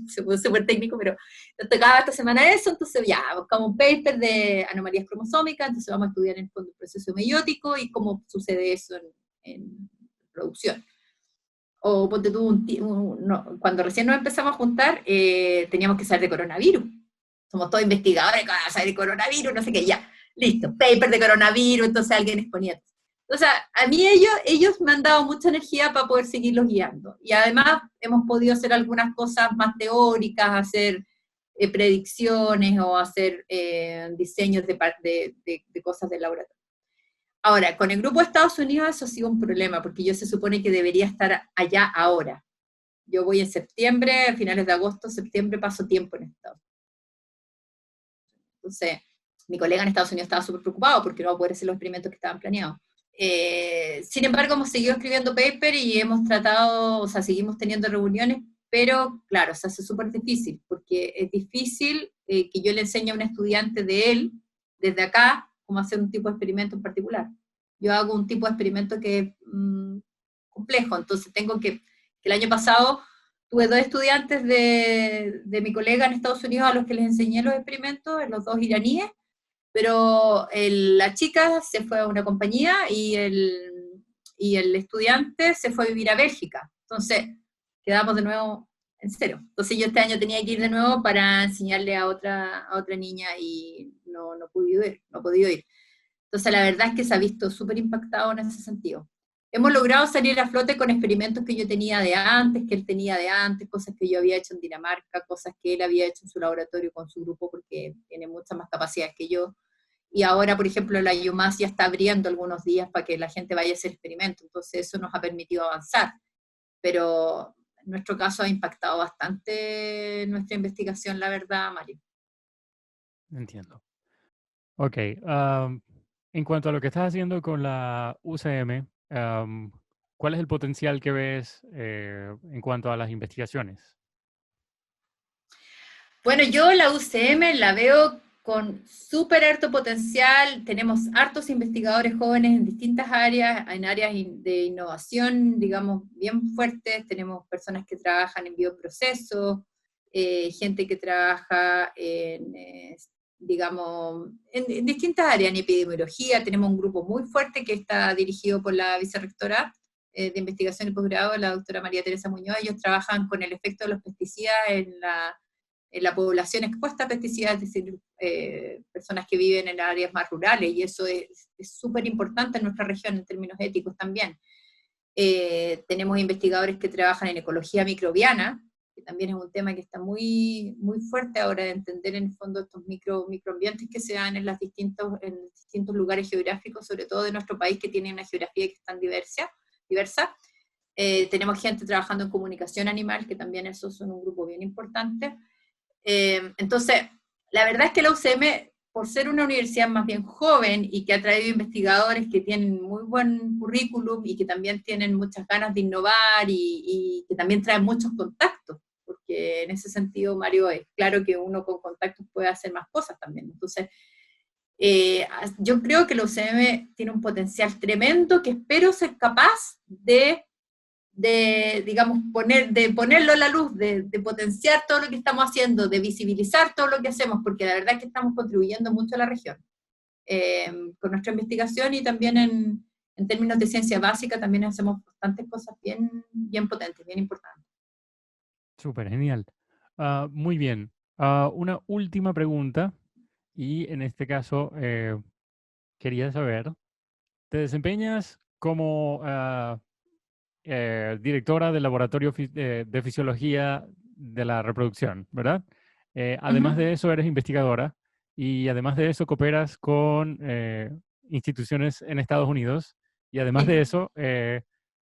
B: se puso súper técnico, pero nos tocaba esta semana eso, entonces ya, buscamos un paper de anomalías cromosómicas, entonces vamos a estudiar en el fondo el proceso meiótico y cómo sucede eso en producción. O ponte tú, no, cuando recién nos empezamos a juntar, teníamos que saber de coronavirus. Somos todos investigadores, saber de coronavirus, no sé qué, ya, listo, paper de coronavirus, entonces alguien exponía. O sea, a mí ellos me han dado mucha energía para poder seguirlos guiando. Y además hemos podido hacer algunas cosas más teóricas, hacer predicciones o hacer diseños de cosas del laboratorio. Ahora, con el grupo de Estados Unidos eso ha sido un problema, porque yo se supone que debería estar allá ahora. Yo voy en septiembre, a finales de agosto, septiembre, paso tiempo en Estados Unidos. Entonces, mi colega en Estados Unidos estaba súper preocupado porque no va a poder hacer los experimentos que estaban planeados. Sin embargo, hemos seguido escribiendo paper y hemos tratado, o sea, seguimos teniendo reuniones, pero claro, se hace súper difícil, porque es difícil que yo le enseñe a un estudiante de él, desde acá, cómo hacer un tipo de experimento en particular. Yo hago un tipo de experimento que es complejo, entonces tengo que el año pasado tuve 2 estudiantes de mi colega en Estados Unidos a los que les enseñé los experimentos, los 2 iraníes, pero la chica se fue a una compañía y el estudiante se fue a vivir a Bélgica. Entonces, quedamos de nuevo en cero. Entonces yo este año tenía que ir de nuevo para enseñarle a otra niña y no he podido ir. Entonces la verdad es que se ha visto súper impactado en ese sentido. Hemos logrado salir a flote con experimentos que yo tenía de antes, que él tenía de antes, cosas que yo había hecho en Dinamarca, cosas que él había hecho en su laboratorio con su grupo, porque tiene muchas más capacidades que yo. Y ahora, por ejemplo, la UMass ya está abriendo algunos días para que la gente vaya a hacer experimentos, entonces eso nos ha permitido avanzar. Pero en nuestro caso ha impactado bastante nuestra investigación, la verdad, Mario.
A: Entiendo. Ok. En cuanto a lo que estás haciendo con la UCM, ¿cuál es el potencial que ves en cuanto a las investigaciones?
B: Bueno, yo la UCM la veo con súper harto potencial, tenemos hartos investigadores jóvenes en distintas áreas, en áreas de innovación, digamos, bien fuertes, tenemos personas que trabajan en bioprocesos, gente que trabaja digamos, en distintas áreas, en epidemiología, tenemos un grupo muy fuerte que está dirigido por la vicerrectora de investigación y posgrado, la doctora María Teresa Muñoz. Ellos trabajan con el efecto de los pesticidas en la población expuesta a pesticidas, es decir, personas que viven en áreas más rurales, y eso es súper importante en nuestra región en términos éticos también. Tenemos investigadores que trabajan en ecología microbiana, que también es un tema que está muy, muy fuerte ahora de entender en el fondo estos microambientes que se dan en distintos lugares geográficos, sobre todo de nuestro país, que tiene una geografía que es tan diversa. Tenemos gente trabajando en comunicación animal, que también esos son un grupo bien importante. Entonces, la verdad es que la UCM, por ser una universidad más bien joven y que ha traído investigadores que tienen muy buen currículum y que también tienen muchas ganas de innovar y que también traen muchos contactos, porque en ese sentido, Mario, es claro que uno con contactos puede hacer más cosas también. Entonces, yo creo que la UCM tiene un potencial tremendo que espero ser capaz de digamos, ponerlo a la luz, de potenciar todo lo que estamos haciendo, de visibilizar todo lo que hacemos, porque la verdad es que estamos contribuyendo mucho a la región, con nuestra investigación y también en términos de ciencia básica también hacemos bastantes cosas bien, bien potentes, bien importantes.
A: Súper, genial. Muy bien. Una última pregunta, y en este caso quería saber, ¿te desempeñas como directora del Laboratorio de Fisiología de la Reproducción, ¿verdad? Además de eso, eres investigadora y además de eso cooperas con instituciones en Estados Unidos y además de eso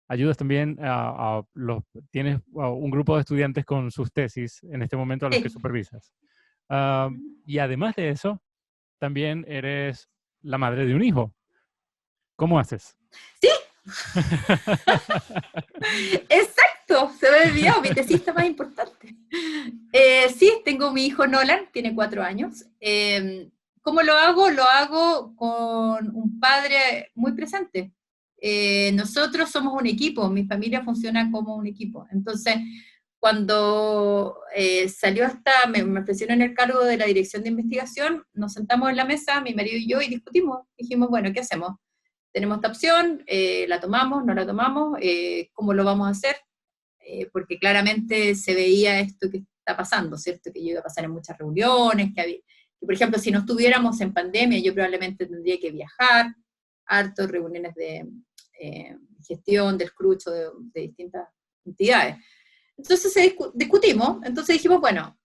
A: ayudas también tienes un grupo de estudiantes con sus tesis en este momento a los que supervisas. Y además de eso, también eres la madre de un hijo. ¿Cómo haces?
B: Sí. Exacto, se me había olvidado, mi tesista más importante. Sí, tengo mi hijo Nolan, tiene 4 años. ¿Cómo lo hago? Lo hago con un padre muy presente. nosotros somos un equipo, mi familia funciona como un equipo. Entonces, cuando me ofrecieron el cargo de la dirección de investigación, nos sentamos en la mesa, mi marido y yo, y discutimos. Dijimos, bueno, ¿qué hacemos? Tenemos esta opción, la tomamos, no la tomamos, ¿cómo lo vamos a hacer? Porque claramente se veía esto que está pasando, ¿cierto? Que yo iba a pasar en muchas reuniones, que por ejemplo, si no estuviéramos en pandemia, yo probablemente tendría que viajar, hartos reuniones de gestión, del crucho de distintas entidades. Entonces discutimos, entonces dijimos, bueno,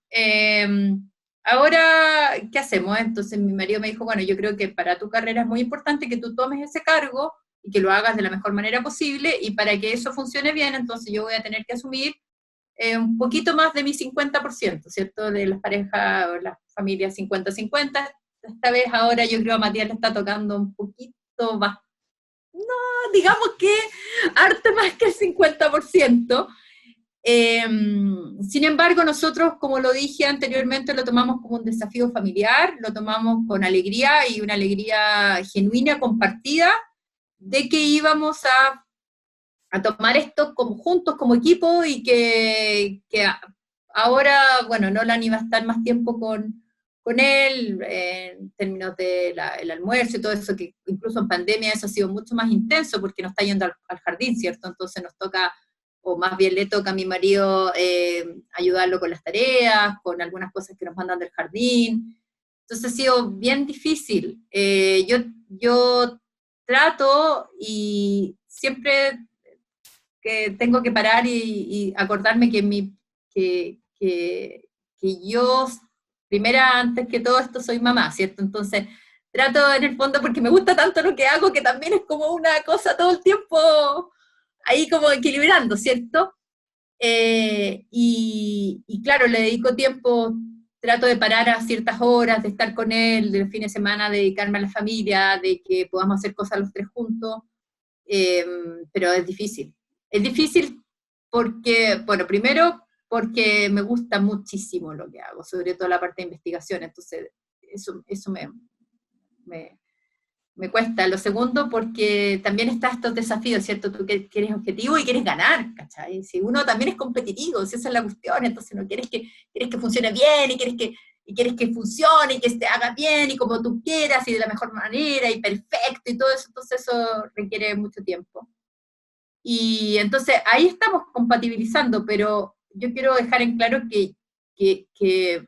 B: ahora, ¿qué hacemos? Entonces mi marido me dijo, bueno, yo creo que para tu carrera es muy importante que tú tomes ese cargo y que lo hagas de la mejor manera posible, y para que eso funcione bien, entonces yo voy a tener que asumir un poquito más de mi 50%, ¿cierto? De las parejas o las familias 50-50. Esta vez ahora yo creo a Matías le está tocando un poquito más, no, digamos que harto más que el 50%. Sin embargo, nosotros, como lo dije anteriormente, lo tomamos como un desafío familiar, lo tomamos con alegría, y una alegría genuina, compartida, de que íbamos a tomar esto como juntos, como equipo, y que ahora, bueno, Nolan iba a estar más tiempo con él, en términos del almuerzo y todo eso, que incluso en pandemia eso ha sido mucho más intenso, porque no está yendo al jardín, ¿cierto? Entonces nos toca, o más bien le toca a mi marido ayudarlo con las tareas, con algunas cosas que nos mandan del jardín. Entonces ha sido bien difícil. Yo trato, y siempre que tengo que parar y acordarme que yo, primera, antes que todo esto, soy mamá, ¿cierto? Entonces, trato en el fondo, porque me gusta tanto lo que hago, que también es como una cosa todo el tiempo ahí como equilibrando, ¿cierto? Y claro, le dedico tiempo, trato de parar a ciertas horas, de estar con él, del fin de semana dedicarme a la familia, de que podamos hacer cosas los tres juntos, eh, pero es difícil. Es difícil porque, bueno, primero porque me gusta muchísimo lo que hago, sobre todo la parte de investigación, entonces eso me, me cuesta. Lo segundo, porque también está estos desafíos, ¿cierto? Tú que eres objetivo y quieres ganar, ¿cachai? Si uno también es competitivo, si esa es la cuestión, entonces no quieres que funcione bien, y quieres que funcione, y que se haga bien, y como tú quieras, y de la mejor manera, y perfecto, y todo eso, entonces eso requiere mucho tiempo. Y entonces ahí estamos compatibilizando, pero yo quiero dejar en claro que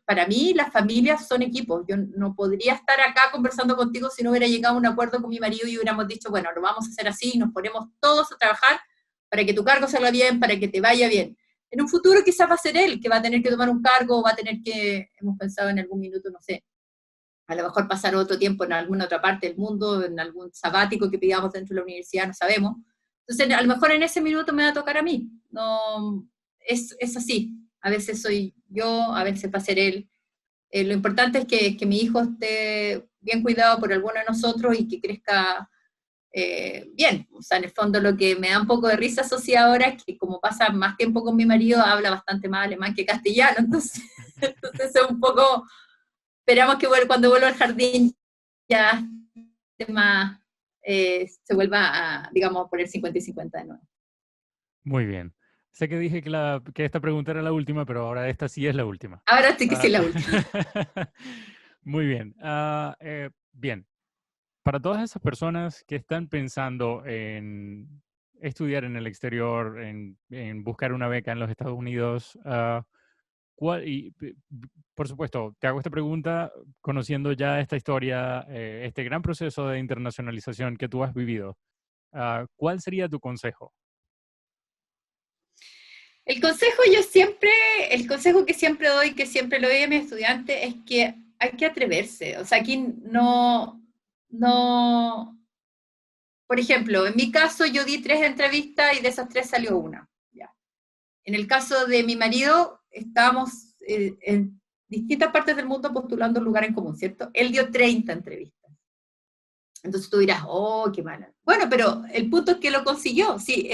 B: para mí las familias son equipos. Yo no podría estar acá conversando contigo si no hubiera llegado a un acuerdo con mi marido y hubiéramos dicho, bueno, lo vamos a hacer así, y nos ponemos todos a trabajar para que tu cargo salga bien, para que te vaya bien. En un futuro quizás va a ser él que va a tener que tomar un cargo, o va a tener que, hemos pensado en algún minuto, no sé, a lo mejor pasar otro tiempo en alguna otra parte del mundo, en algún sabático que pidamos dentro de la universidad, no sabemos. Entonces, a lo mejor en ese minuto me va a tocar a mí. No, es así. A veces soy yo, a veces va a ser él. Lo importante es que mi hijo esté bien cuidado por alguno de nosotros, y que crezca bien. O sea, en el fondo lo que me da un poco de risa asociada ahora es que, como pasa más tiempo con mi marido, habla bastante más alemán que castellano. Entonces es un poco, esperamos que cuando vuelva al jardín ya esté más, se vuelva a, digamos, poner 50 y 50 de nuevo.
A: Muy bien. Sé que dije que esta pregunta era la última, pero ahora esta sí es la última.
B: Ahora sí que sí
A: Ah,
B: es la última.
A: Muy bien. Bien. Para todas esas personas que están pensando en estudiar en el exterior, en buscar una beca en los Estados Unidos, por supuesto, te hago esta pregunta conociendo ya esta historia, este gran proceso de internacionalización que tú has vivido. ¿Cuál sería tu consejo?
B: El consejo que siempre doy, que siempre lo doy a mis estudiantes, es que hay que atreverse. O sea, aquí no, por ejemplo, en mi caso yo di 3 entrevistas y de esas 3 salió una. Ya. En el caso de mi marido, estábamos en distintas partes del mundo postulando un lugar en común, ¿cierto? Él dio 30 entrevistas. Entonces tú dirás, oh, qué mala. Bueno, pero el punto es que lo consiguió, sí,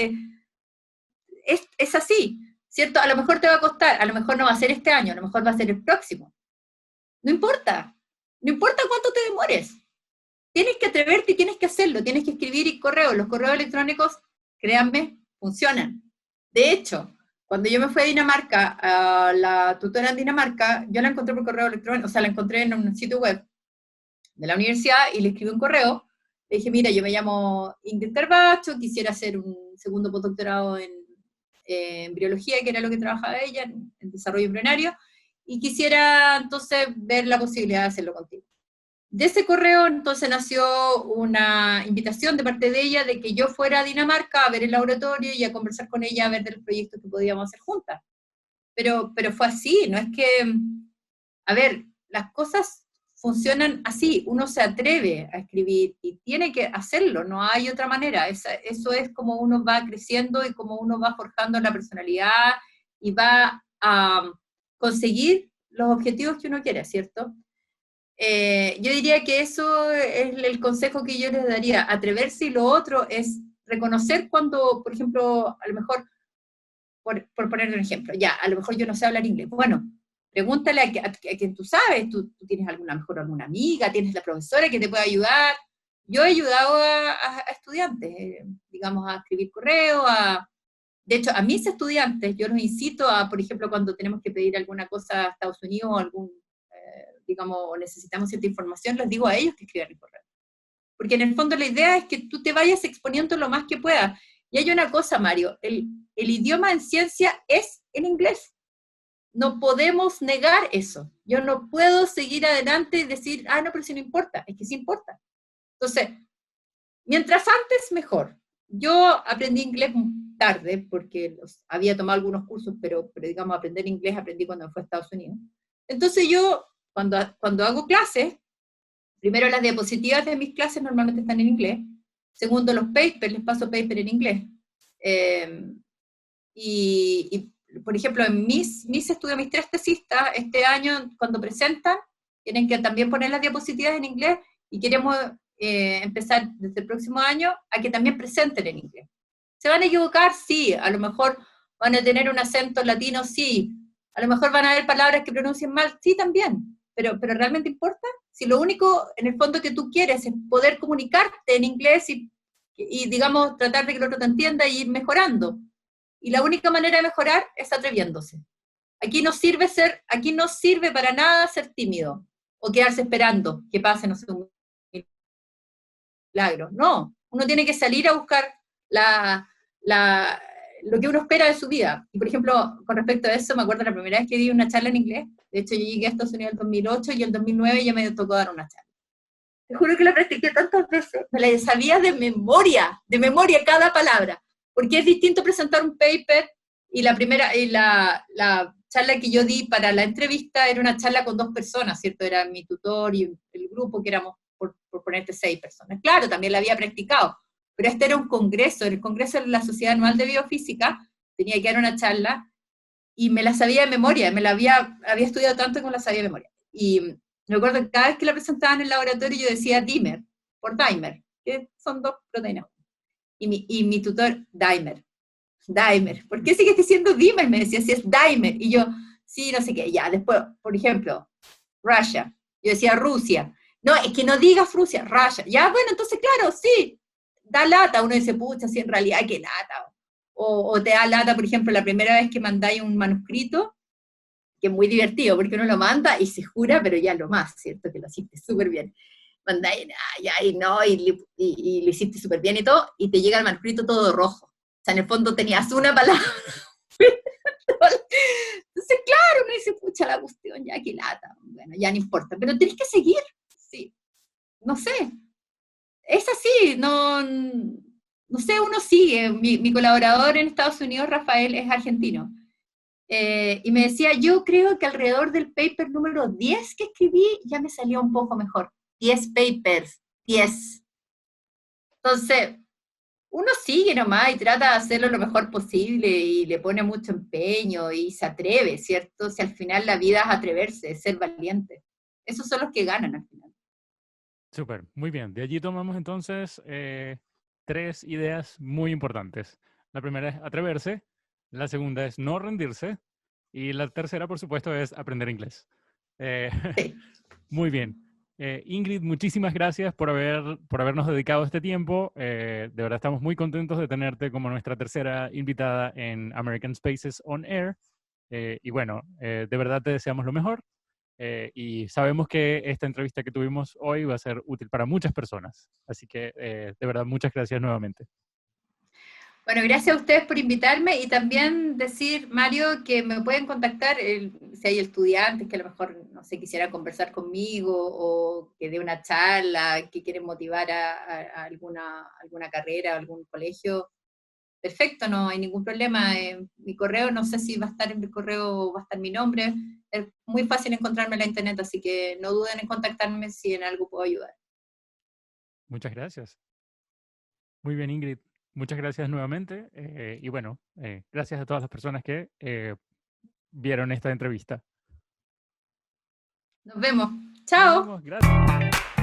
B: es así, ¿cierto? A lo mejor te va a costar, a lo mejor no va a ser este año, a lo mejor va a ser el próximo. No importa, no importa cuánto te demores. tienes que atreverte y tienes que hacerlo, tienes que escribir correos. Los correos electrónicos, créanme, funcionan. De hecho, cuando yo me fui a Dinamarca, a la tutora en Dinamarca, yo la encontré por correo electrónico, o sea, la encontré en un sitio web de la universidad y le escribí un correo. Le dije, mira, yo me llamo Ingrid Carbacho, quisiera hacer un segundo postdoctorado en embriología, que era lo que trabajaba ella, en desarrollo embrionario, y quisiera entonces ver la posibilidad de hacerlo contigo. De ese correo entonces nació una invitación de parte de ella de que yo fuera a Dinamarca a ver el laboratorio y a conversar con ella, a ver del proyecto que podíamos hacer juntas. Pero fue así, no es que, a ver, las cosas funcionan así, uno se atreve a escribir y tiene que hacerlo, no hay otra manera, eso es como uno va creciendo y como uno va forjando la personalidad y va a conseguir los objetivos que uno quiere, ¿cierto? Yo diría que eso es el consejo que yo les daría, atreverse, y lo otro es reconocer cuando, por ejemplo, a lo mejor, por poner un ejemplo, ya, a lo mejor yo no sé hablar inglés. Bueno, pregúntale a quien tú sabes, tú tienes mejor alguna amiga, tienes la profesora que te puede ayudar. Yo he ayudado a estudiantes, digamos, a escribir correo, de hecho, a mis estudiantes, yo los incito a, por ejemplo, cuando tenemos que pedir alguna cosa a Estados Unidos o digamos, necesitamos cierta información, les digo a ellos que escriban el correo. Porque en el fondo la idea es que tú te vayas exponiendo lo más que puedas. Y hay una cosa, Mario, el idioma en ciencia es en inglés. No podemos negar eso. Yo no puedo seguir adelante y decir, no, pero si no importa, es que sí importa. Entonces, mientras antes, mejor. Yo aprendí inglés tarde, porque había tomado algunos cursos, pero digamos, aprender inglés aprendí cuando me fui a Estados Unidos. Entonces yo, cuando hago clases, primero las diapositivas de mis clases normalmente están en inglés, segundo los papers, les paso paper en inglés. Y, por ejemplo, en mis estudios, mis 3 tesistas, este año cuando presentan, tienen que también poner las diapositivas en inglés y queremos empezar desde el próximo año a que también presenten en inglés. ¿Se van a equivocar? Sí. A lo mejor van a tener un acento latino, sí. A lo mejor van a haber palabras que pronuncien mal, sí, también. Pero ¿realmente importa? Si lo único, en el fondo, que tú quieres es poder comunicarte en inglés y digamos, tratar de que el otro te entienda y ir mejorando. Y la única manera de mejorar es atreviéndose. Aquí no sirve para nada ser tímido o quedarse esperando que pase, no sé, un milagro. No, uno tiene que salir a buscar lo que uno espera de su vida. Y por ejemplo, con respecto a eso, me acuerdo la primera vez que di una charla en inglés. De hecho, yo llegué a Estados Unidos en el 2008 y en el 2009 ya me tocó dar una charla. Te juro que la practiqué tantas veces, me la sabía de memoria cada palabra, porque es distinto presentar un paper y la charla que yo di para la entrevista era una charla con 2 personas, ¿cierto? Era mi tutor y el grupo, que éramos, por ponerte, 6 personas. Claro, también la había practicado, pero este era un congreso, el congreso de la Sociedad Anual de Biofísica, tenía que dar una charla y me la sabía de memoria, había estudiado tanto que me la sabía de memoria. Y me acuerdo que cada vez que la presentaban en el laboratorio yo decía dimer, por dimer, que son 2 proteínas. Y mi tutor, dimer, ¿por qué sigues diciendo dimer? Me decía, si es dimer. Y yo, sí, no sé qué, ya. Después, por ejemplo, Russia, yo decía Rusia. No, es que no digas Rusia, Russia. Ya, bueno, entonces, claro, sí, da lata. Uno dice, pucha, sí, en realidad, qué lata. O te da lata, por ejemplo, la primera vez que mandáis un manuscrito, que es muy divertido, porque uno lo manda y se jura, pero ya lo más, ¿cierto? Que lo hiciste súper bien. Mandáis, y lo hiciste súper bien y todo, y te llega el manuscrito todo rojo. O sea, en el fondo tenías una palabra. Entonces, claro, uno dice, pucha, la cuestión, ya, qué lata. Bueno, ya no importa, pero tenés que seguir, sí. No sé, es así, no sé, uno sigue. Mi colaborador en Estados Unidos, Rafael, es argentino. Y me decía, yo creo que alrededor del paper número 10 que escribí ya me salió un poco mejor. 10 papers, 10. Entonces, uno sigue nomás y trata de hacerlo lo mejor posible y le pone mucho empeño y se atreve, ¿cierto? Si al final la vida es atreverse, es ser valiente. Esos son los que ganan al final.
A: Súper, muy bien. De allí tomamos entonces 3 ideas muy importantes. La primera es atreverse, la segunda es no rendirse y la tercera, por supuesto, es aprender inglés. Eh,
B: Sí.
A: muy bien. Ingrid, muchísimas gracias por habernos dedicado este tiempo. De verdad estamos muy contentos de tenerte como nuestra tercera invitada en American Spaces on Air. Y bueno, de verdad te deseamos lo mejor. Y sabemos que esta entrevista que tuvimos hoy va a ser útil para muchas personas. Así que, de verdad, muchas gracias nuevamente.
B: Bueno, gracias a ustedes por invitarme y también decir, Mario, que me pueden contactar si hay estudiantes que a lo mejor, no sé, quisieran conversar conmigo o que dé una charla, que quieren motivar a alguna carrera o algún colegio. Perfecto, no hay ningún problema. Mi correo, no sé si va a estar en mi correo, va a estar mi nombre. Es muy fácil encontrarme en la internet, así que no duden en contactarme si en algo puedo ayudar.
A: Muchas gracias. Muy bien, Ingrid. Muchas gracias nuevamente. Y bueno, gracias a todas las personas que vieron esta entrevista.
B: Nos vemos.
A: Nos
B: Chao.
A: vemos. Gracias.